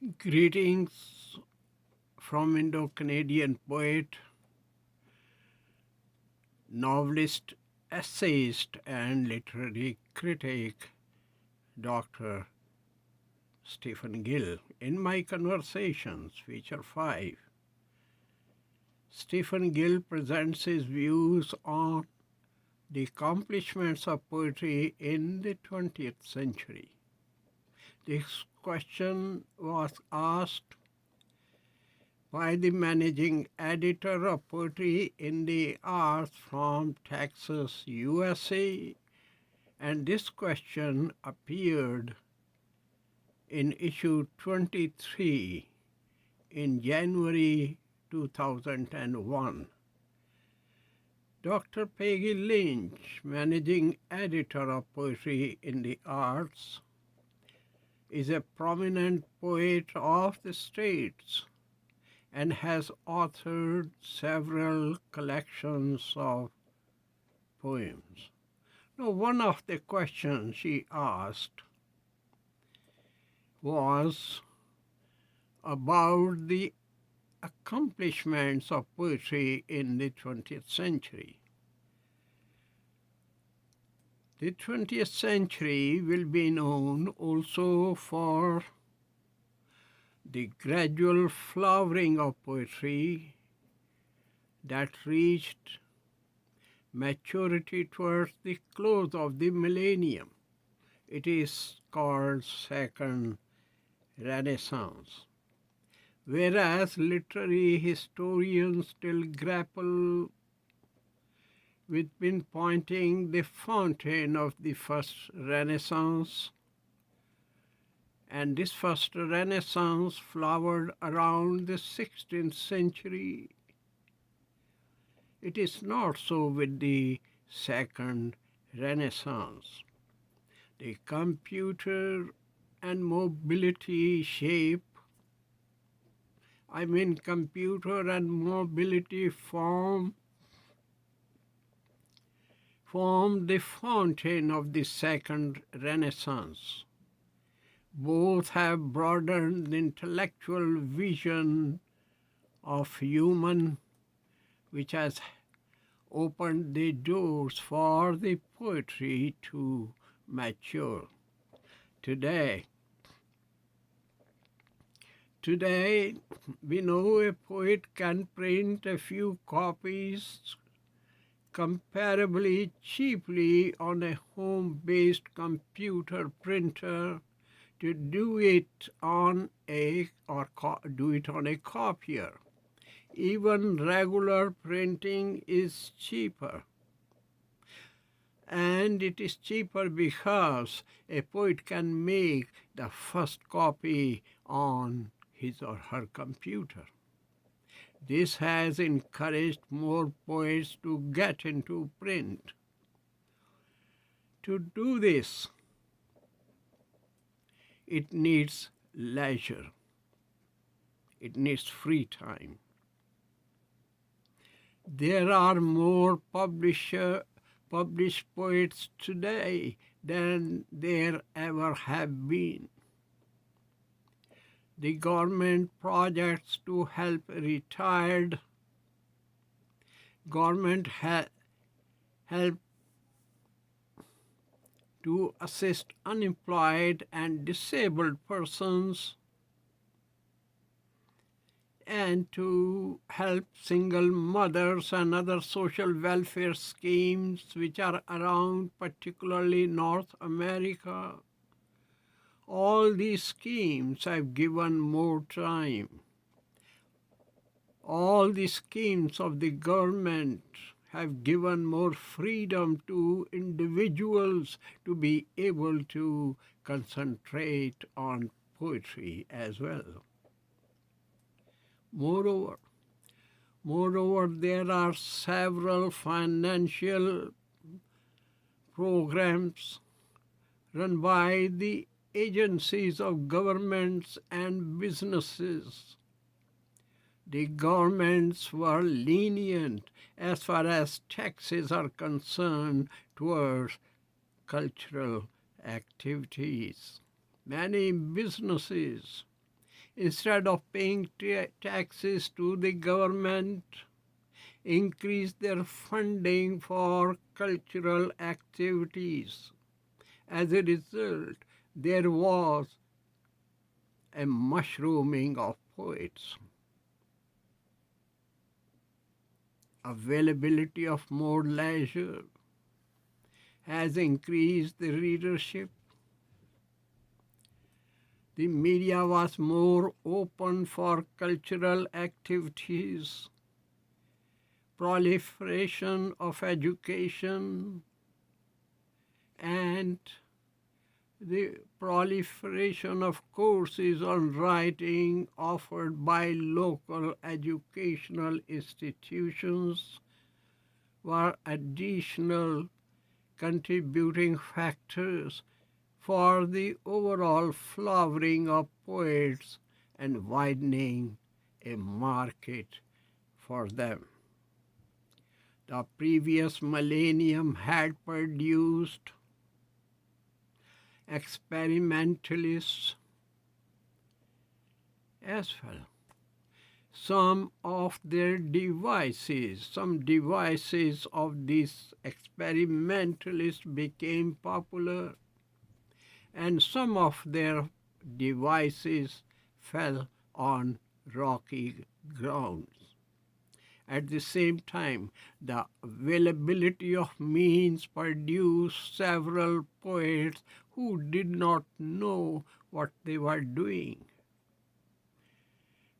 Greetings from Indo-Canadian poet, novelist, essayist, and literary critic Dr. Stephen Gill. In My Conversations, feature 5, Stephen Gill presents his views on the accomplishments of poetry in the 20th century. This question was asked by the managing editor of Poetry in the Arts from Texas, USA, and this question appeared in issue 23 in January 2001. Dr. Peggy Lunch, managing editor of Poetry in the Arts, is a prominent poet of the States and has authored several collections of poems. Now, one of the questions she asked was about the accomplishments of poetry in the 20th century. The 20th century will be known also for the gradual flowering of poetry that reached maturity towards the close of the millennium. It is called Second Renaissance. Whereas literary historians still grapple with pinpointing the fountain of the First Renaissance, and this First Renaissance flowered around the 16th century. It is not so with the Second Renaissance. The computer and mobility computer and mobility form the fountain of the Second Renaissance. Both have broadened the intellectual vision of human, which has opened the doors for the poetry to mature. Today, we know a poet can print a few copies comparably cheaply on a home-based computer printer to do it on a copier. Even regular printing is cheaper. And it is cheaper because a poet can make the first copy on his or her computer. This has encouraged more poets to get into print. To do this, it needs leisure. It needs free time. There are more published poets today than there ever have been. The government projects to help retired, help to assist unemployed and disabled persons, and to help single mothers and other social welfare schemes which are around, particularly North America. All these schemes have given more time. All the schemes of the government have given more freedom to individuals to be able to concentrate on poetry as well. Moreover, there are several financial programs run by the agencies of governments and businesses. The governments were lenient as far as taxes are concerned towards cultural activities. Many businesses instead of paying taxes to the government, increased their funding for cultural activities. As a result, there was a mushrooming of poets. Availability of more leisure has increased the readership. The media was more open for cultural activities. Proliferation of education and the proliferation of courses on writing offered by local educational institutions were additional contributing factors for the overall flowering of poets and widening a market for them. The previous millennium had produced experimentalists as well. Some devices of these experimentalists became popular, and some of their devices fell on rocky grounds. At the same time, the availability of means produced several poets who did not know what they were doing.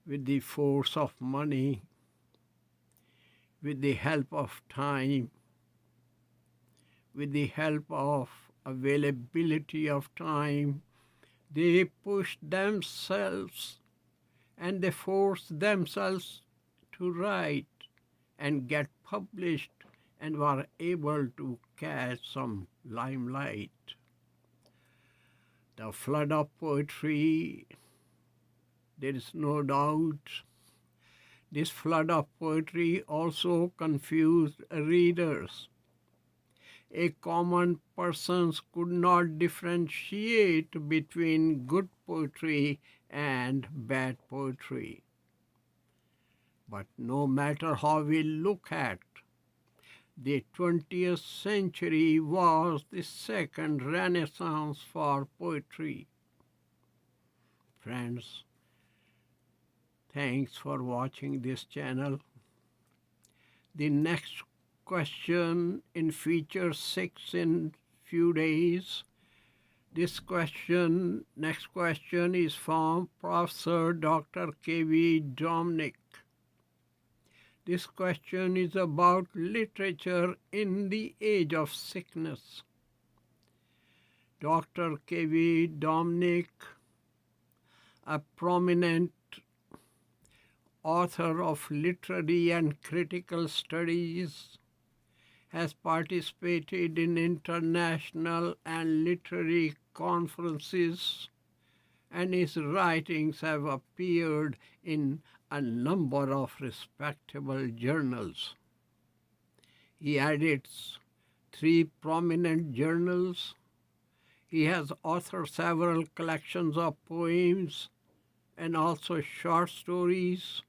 With the force of money, with the help of time, with the help of availability of time, they pushed themselves and they forced themselves to write and get published and were able to catch some limelight. The flood of poetry, there is no doubt, this flood of poetry also confused readers. A common person could not differentiate between good poetry and bad poetry. But no matter how we look at, the 20th century was the second renaissance for poetry. Friends, thanks for watching this channel. The next question in feature 6 in few days. Next question is from Professor Dr. K.V. Dominic. This question is about literature in the age of sickness. Dr. K.V. Dominic, a prominent author of literary and critical studies, has participated in international and literary conferences, and his writings have appeared in a number of respectable journals. He edits 3 prominent journals. He has authored several collections of poems and also short stories.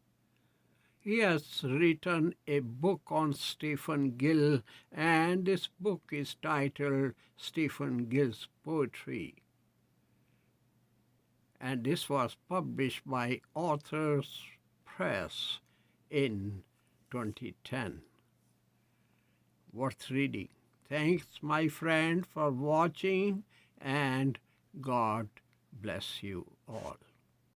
He has written a book on Stephen Gill, and this book is titled Stephen Gill's Poetry. And this was published by Authors Press in 2010. Worth reading. Thanks, my friend, for watching, and God bless you all.